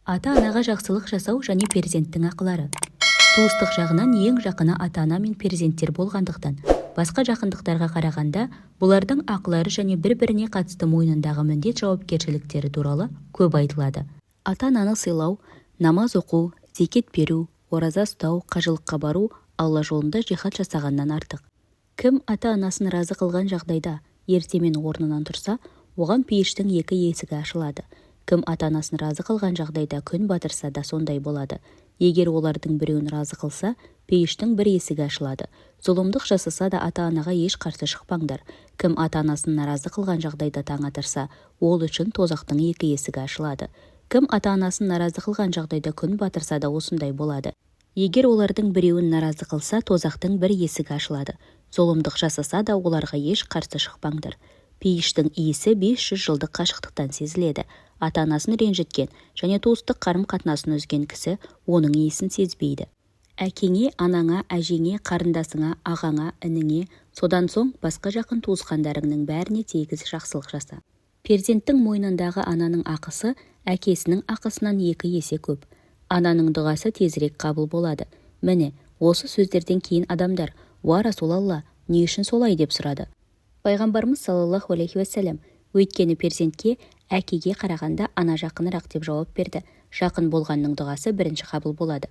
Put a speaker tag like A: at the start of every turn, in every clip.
A: Ата-анаға жақсылық жасау және перзенттің ақылары. Туыстық жағынан ең жақыны ата-ана мен перзенттер болғандықтан, басқа жақындықтарға қарағанда бұлардың ақылары және бір-біріне қатысты мойнындағы міндет жауапкершіліктері туралы көп айтылады. Ата-ананы сыйлау, намаз оқу, зекет беру, ораза ұстау, қажылыққа бару Алла жолында жихад жасағаннан артық. Кім ата-анасын разы қылған жағдайда ертемен орнынан тұрса, оған пейіштің екі есігі ашылады. Кім ата-анасын разы қылған жағдайда күн батырса да сондай болады. Егер олардың біреуін разы қылса, пейіштің бір есігі ашылады. Зұлымдық жасаса да ата-анаға еш қарсы шықпаңдар. Кім ата-анасын наразы қылған жағдайда таң атырса, ол үшін тозақтың екі есігі ашылады. Кім ата-анасын наразы қылған жағдайда күн батырса да осындай болады. Егер олардың біреуін наразы қылса, тозақтың бір есігі ашылады. Зұлымдық жасаса да оларға еш қарсы шықпаңдар. Пейіштің иісі 500 жылдық қашықтықтан сезіледі. Ата-анасын ренжіткен және туыстық қарым-қатынасын үзген кісі оның иісін сезбейді. Әкеңе, анаңа, әжеңе, қарындасыңа, ағаңа, ініңе, содан соң басқа жақын туысқандарыңның бәріне тегіс жақсылық жаса. Перзенттің мойнындағы ананың ақысы әкесінің ақысынан 2 есе көп. Ананың дұғасы тезірек қабыл болады. Міне, осы сөздерден кейін адамдар: «Уа Расулалла, не үшін солай?» деп сұрады. Пайғамбарымыз саллаллаху алейхи уассалам өйткені перзентке әкеге қарағанда ана жақынырақ деп жауап берді. Жақын болғанның дұғасы бірінші қабыл болады.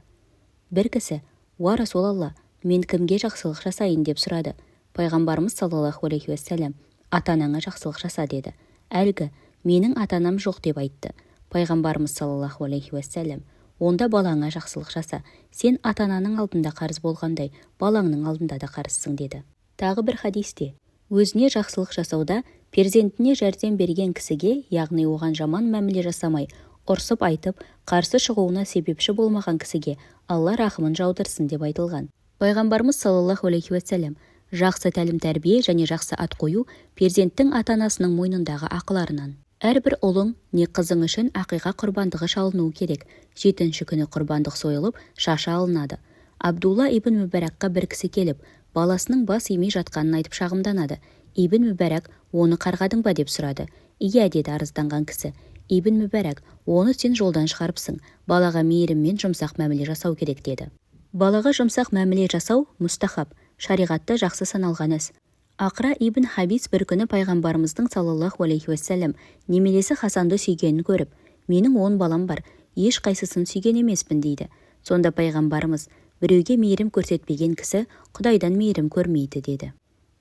A: Бір кісі: «Уа Расулалла, мен кімге жақсылық жасайын?» деп сұрады. Пайғамбарымыз саллаллаху алейхи уассалам: «Ата-анаңа жақсылық жаса» деді. Әлгі: «Менің ата-анам жоқ» деп айтты. Пайғамбарымыз саллаллаху алейхи уассалам: «Онда балаңа жақсылық жаса. Сен ата-ананың алдында қарыз болғандай, балаңның алдында да қарызсың» деді. Тағы бір хадисте: өзіне жақсылық жасауда перзентіне жәрдем берген кісіге, яғни оған жаман мәміле жасамай, ұрсып айтып, қарсы шығуына себепші болмаған кісіге Алла рахымын жаудырсын деп айтылған. Пайғамбарымыз саллаллаху алейхи уассалам: жақсы тәлім-тәрбие және жақсы ат қою перзенттің ата-анасының мойнындағы ақыларынан. Әрбір ұлың не қызың үшін ақиқа құрбандығы шалынуы керек. 7-ші күні құрбандық сойылып, шашы алынады. Абдулла ибн Мүбәракқа бір кісі келіп, баласының бас имей жатқанын айтып шағымданады. Ибн Мүбәрак: «Оны қарғадың ба?» деп сұрады. «Иә» деді арызданған кісі. Ибн Мүбәрак: «Оны сен жолдан шығарыпсың. Балаға мейіріммен жұмсақ мәміле жасау керек» деді. Балаға жұмсақ мәміле жасау мустахаб, шариғатта жақсы саналған іс. Ақра ибн Хабис бір күні пайғамбарымыздың саллаллаху алейхи уассалам немересі Хасанды сүйгенін көріп: «Менің 10 балам бар, еш қайсысын сүйген емеспін» дейді. Сонда пайғамбарымыз: «Біреуге мейірім көрсетпеген кісі Құдайдан мейірім көрмейді» деді.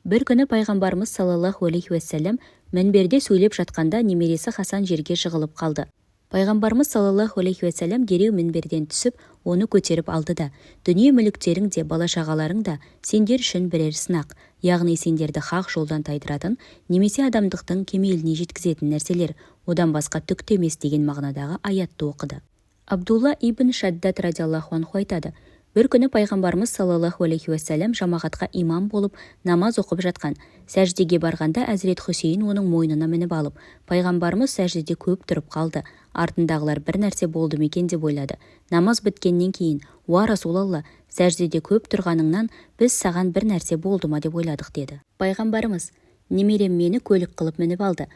A: Бір күні пайғамбарымыз саллаллаху алейхи уассалам мінберде сөйлеп жатқанда немересі Хасан жерге жығылып қалды. Пайғамбарымыз саллаллаху алейхи уассалам дереу мінберден түсіп, оны көтеріп алды да: «Дүние мүліктерің де, бала-шағаларың да сендер үшін бірер сынақ, яғни сендерді хақ жолдан тайдыратын немесе адамдықтың кемеліне жеткізетін нәрселер, одан басқа түк те емес» деген мағынадағы аятты оқыды. Абдулла ибн Шаддад радиаллаху анху айтады: бір күні пайғамбарымыз саллаллаху алейхи уассалам жамағатқа имам болып намаз оқып жатқан. Сәждеге барғанда Әзірет Хусейн оның мойнына мініп алып, пайғамбарымыз сәждеде көп тұрып қалды. Артындағылар бір нәрсе болды мекен деп ойлады. Намаз біткеннен кейін: «Уа Расулалла, сәждеде көп тұрғаныңнан біз саған бір нәрсе болды ма деп ойладық» деді. Пайғамбарымыз: «Немерем мені көлік қылып мініп алды.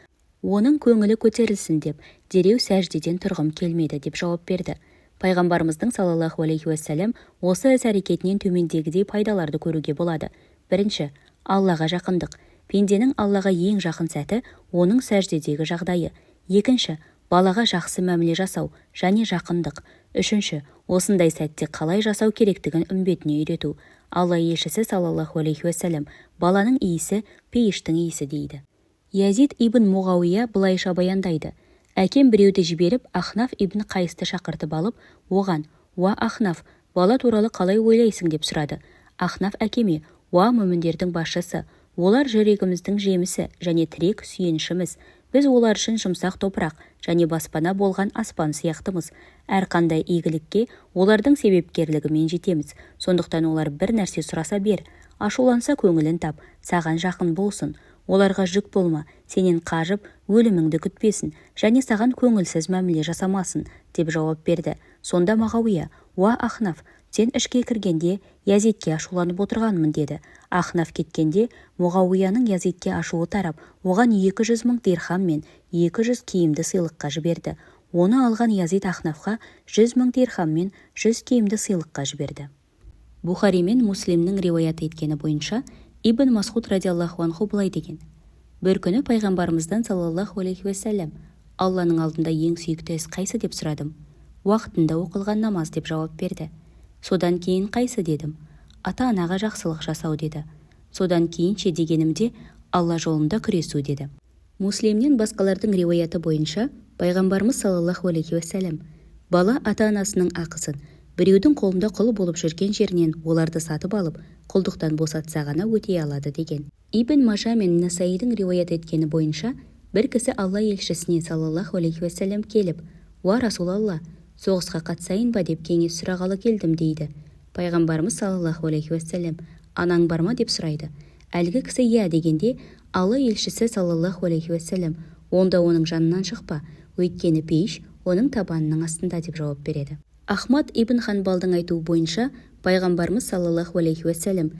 A: Оның көңілі көтерілсін деп дереу сәждеден тұрғым келмеді» деп жауап берді. Пайғамбарымыздың саллаллаху алейхи уассалам осы іс-әрекетінен төмендегідей пайдаларды көруге болады. Бірінші, Аллаға жақындық. Пенденің Аллаға ең жақын сәті оның сәждедегі жағдайы. Екінші, балаға жақсы мәміле жасау және жақындық. Үшінші, осындай сәтте қалай жасау керектігін үмбетіне үйрету. Алла елшісі саллаллаху алейхи уассалам: «Баланың иісі пейіштің иісі» дейді. Язид ибн Муғауия былайша баяндайды: «Әкем біреуді жіберіп, Ахнаф ибн Қайсты шақыртып алып, оған: «Уа Ахнаф, бала туралы қалай ойлайсың?» деп сұрады. Ахнаф әкеме: «Уа мүміндердің басшысы, олар жүрегіміздің жемісі және тірек сүйенішіміз. Біз олар үшін жұмсақ топырақ және баспана болған аспан сияқтымыз. Әрқандай игілікке олардың себепкерлігімен жетеміз. Сондықтан олар бір нәрсе сұраса бер, ашуланса көңілін тап, саған жақын болсын. Оларға жүк болма, сенен қажып, өліміңді күтпесін және саған көңілсіз мәміле жасамасын» деп жауап берді. Сонда Мағауия: «Уа Ахнаф, сен ішке кіргенде Язидке ашуланып отырғанмын» деді. Ахнаф кеткенде Муғауияның Язидке ашуы тарап, оған 200 000 дирхам мен 200 киімді сыйлыққа жіберді. Оны алған Язид Ахнафқа 100 мың дирхам мен 100 киімді сыйлыққа жіберді. Бухари мен Муслимнің риуаят еткені бойынша Ибн Масғуд радиаллаху анху былай деген: бір күні пайғамбарымыздан саллаллаху алейхи уассалям: Алланың алдында ең сүйікті іс қайсы деп сұрадым. Уақытында оқылған намаз деп жауап берді. Содан кейін қайсы дедім. Ата-анаға жақсылық жасау деді. Содан кейінше дегенімде Алла жолында күресу деді. Муслимнен басқалардың риуаяты бойынша пайғамбарымыз саллаллаху алейхи уассалям: бала ата-анасының ақысын біреудің қолында құл болып жүрген жерінен оларды сатып алып, құлдықтан босатса ғана өтей алады деген. Ибн Мажа мен Насаидің риуаят еткені бойынша бір кісі Алла елшісіне саллаллаху алейхи уассалям келіп: уа Расулалла, соғысқа қатысайын ба деп кеңес сұрағалы келдім дейді. Пайғамбарымыз саллаллаху алейхи уассалям: анаң бар ма деп сұрайды. Әлгі кісі иә дегенде Алла елшісі саллаллаху алейхи уассалям: онда оның жанынан шықпа, өйткені пейіш оның табанының астында деп жауап береді. Ахмад ибн Ханбалдың айтуы бойынша пайғамбарымыз саллаллаху алейхи уассалям: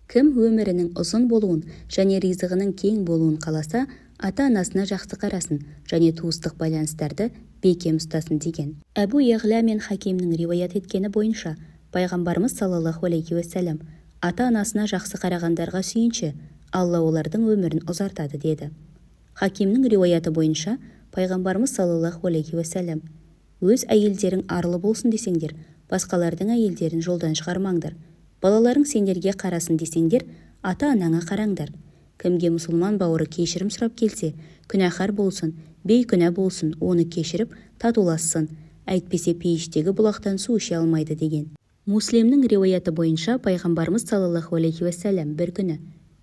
A: кім өмірінің ұзын болуын және ризығының кең болуын қаласа, ата-анасына жақсы қарасын және туыстық байланыстарды бекем ұстасын деген. Әбу Яғла мен Хакимнің риуаят еткені бойынша пайғамбарымыз саллаллаху алейхи уассалям: ата-анасына жақсы қарағандарға сүйінші, Алла олардың өмірін ұзартады деді. Хакимнің риуаяты бойынша пайғамбарымыз саллаллаху алейхи уассалям: өз әйелдерің арлы болсын десеңдер, басқалардың әйелдерін жолдан шығармаңдар. Балаларың сендерге қарасын десеңдер, ата-анаңа қараңдар. Кімге мұсылман бауыры кешірім сұрап келсе, күнәһар болсын, бейкүнә болсын, оны кешіріп татулассын, әйтпесе пейіштегі бұлақтан су іше алмайды деген. Муслимнің риуаяты бойынша пайғамбарымыз саллаллаху алейхи уассалям бір күні: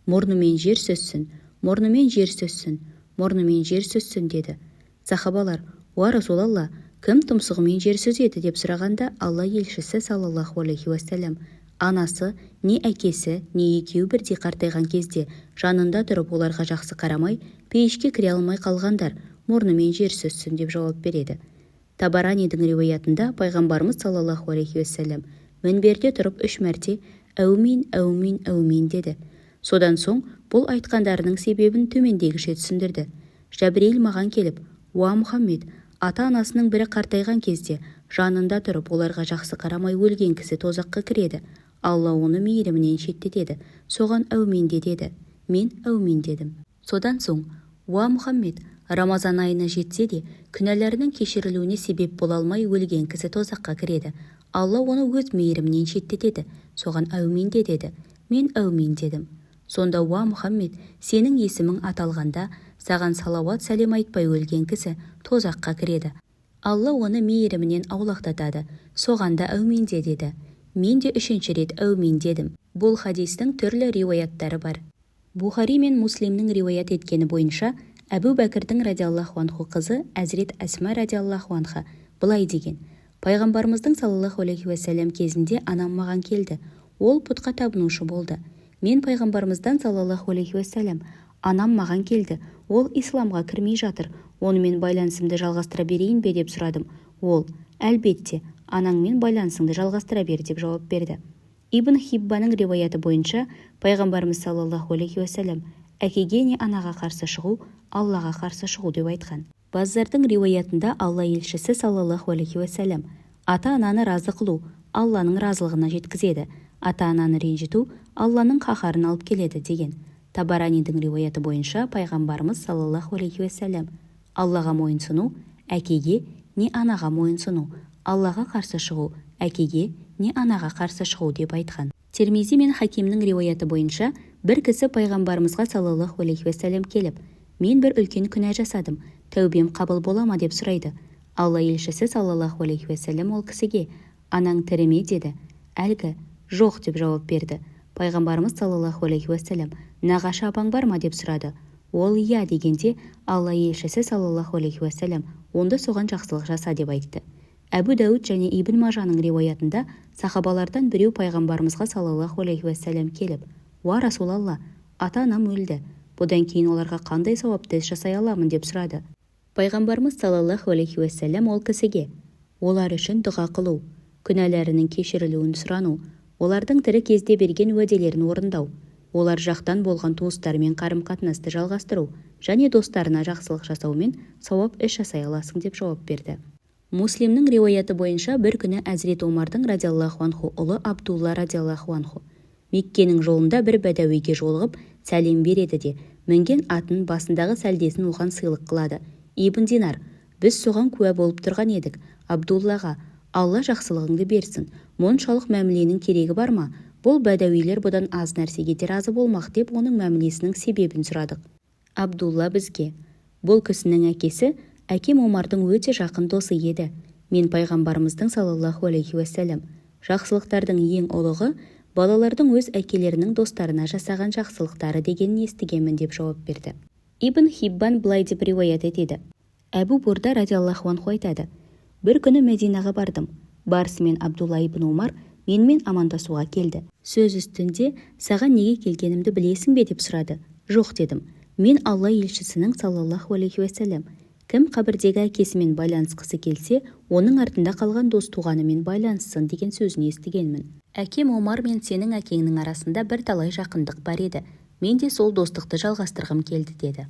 A: мұрнымен жер сөзсін, мұрнымен жер сөзсін, мұрнымен жер сөзсін деді. Сахабалар: уа Расулалла, кім тұмсығымен жер сөзеді деп сұрағанда Алла елшісі саллаллаху алейхи уассалям: анасы, не әкесі, не екеуі бірдей қартайған кезде жанында тұрып оларға жақсы қарамай, пейішке кіре алмай қалғандар мұрнымен жер сөзсін деп жауап береді. Табаранидің риуаятында пайғамбарымыз саллаллаху алейхи уассалям мінберде тұрып 3 мәрте әумин, әумин, әумин деді. Содан соң бұл айтқандарының себебін төмендегіше түсіндірді. Жәбірейіл маған келіп: уа Мұхаммед, ата-анасының бірі қартайған кезде жанында тұрып оларға жақсы қарамай өлген кісі тозаққа кіреді. Алла оны мейірімінен шеттетеді. Соған әумин де деді. Мен әумин дедім. Содан соң: уа Мұхаммед, Рамазан айына жетсе де күнәларының кешірілуіне себеп бола алмай өлген кісі тозаққа кіреді. Алла оны өз мейірімінен шеттетеді. Соған әумин де деді. Мен әумин дедім. Сонда: уа Мұхаммед, сенің есімің аталғанда саған салауат сәлем айтпай өлген кісі тозаққа кіреді. Алла оны мейірімінен аулақтатады. Соған да әумин де деді. Мен де 3-ші рет әумин дедім. Бұл хадистің түрлі риуаяттары бар. Бухари мен Муслимнің риуаят еткені бойынша Әбу Бәкірдің радиаллаху анху қызы Әзірет Әсма радиаллаху анха былай деген: пайғамбарымыздың саллаллаху алейхи уассалям кезінде анам маған келді. Ол пұтқа табынушы болды. Мен пайғамбарымыздан саллаллаху алейхи уассалям: анам маған келді. Ол исламға кірмей жатыр. Онымен байланысымды жалғастыра берейін бе деп сұрадым. Ол: әлбетте, анаңмен байланысыңды жалғастыра бер деп жауап берді. Ибн Хиббаның риуаяты бойынша пайғамбарымыз саллаллаху алейхи уассалям: әкеге не анаға қарсы шығу, Аллаға қарсы шығу деп айтқан. Баззардың риуаятында Алла елшісі саллаллаху алейхи уассалям: ата-ананы разы қылу Алланың разылығына жеткізеді, ата-ананы ренжіту Алланың қаһарын алып келеді деген. Табаранидің риуаяты бойынша пайғамбарымыз саллаллаху алейхи уассалям: Аллаға мойынсыну әкеге не анаға мойынсыну, Аллаға қарсы шығу әкеге не анаға қарсы шығу деп айтқан. Термизи мен Хакимнің риуаяты бойынша бір кісі пайғамбарымызға саллаллаху алейхи уассалям келіп: мен бір үлкен күнә жасадым, тәубем қабыл бола ма деп сұрайды. Алла елшісі саллаллаху алейхи уассалям ол кісіге: анаң тірі ме деді. Әлгі: жоқ деп жауап берді. Пайғамбарымыз саллаллаху алейхи уассалям: нағашы апаң бар ма деп сұрады. Ол иә дегенде Алла елшісі саллаллаху алейхи уассалям: онда соған жақсылық жаса деп айтты. Әбу Дауд және Ибн Мажаның риуаятында сахабалардан біреу пайғамбарымызға саллаллаху алейхи уассалям келіп: уа Расулалла, ата-анам өлді. Бұдан кейін оларға қандай сауапты іс жасай аламын деп сұрады. Пайғамбарымыз саллаллаху алейхи уассалям ол кісіге: олар үшін дұға қылу, күнәләрінің кешірілуін сұрану, олардың тірі кезде берген уәделерін орындау, олар жақтан болған туыстармен қарым-қатынасты жалғастыру және достарына жақсылық жасаумен сауап іс жасай аласың деп жауап берді. Муслимнің риуаяты бойынша бір күні Әзірет Омардың радиаллаху анху ұлы Абдулла радиаллаху анху Меккенің жолында бір бәдәуиге жолығып сәлем береді де мінген атын басындағы сәлдесін оған сыйлық қылады. Ибн Динар: біз соған куә болып тұрған едік. Абдуллаға: Алла жақсылығыңды берсін, мұншалық мәміленің керегі бар ма? Бұл бәдәуилер бұдан аз нәрсеге де разы болмақ деп оның мәмілесінің себебін сұрадық. Абдулла бізге: бұл кісінің әкесі әкем Омардың өте жақын досы еді. Мен пайғамбарымыздың саллаллаху алейхи уассалам: жақсылықтардың ең ұлығы балалардың өз әкелерінің достарына жасаған жақсылықтары дегенін естігенмін деп жауап берді. Ибн Хиббан былай деп риуаят етеді. Әбу Бурда радиаллаху анху айтады: бір күні Мединаға бардым. Барысымен Абдулла ибн Омар менімен амандасуға келді. Сөз үстінде: саған неге келгенімді білесің бе деп сұрады. Жоқ дедім. Мен Алла елшісінің саллаллаху алейхи уассалам. Кім қабірдегі әкесімен байланысқысы келсе, оның артында қалған дос туғанымен байланыссын деген сөзін естігенмін. Әкем Омар мен сенің әкеңнің арасында бір талай жақындық бар еді. Мен де сол достықты жалғастырғым келді деді.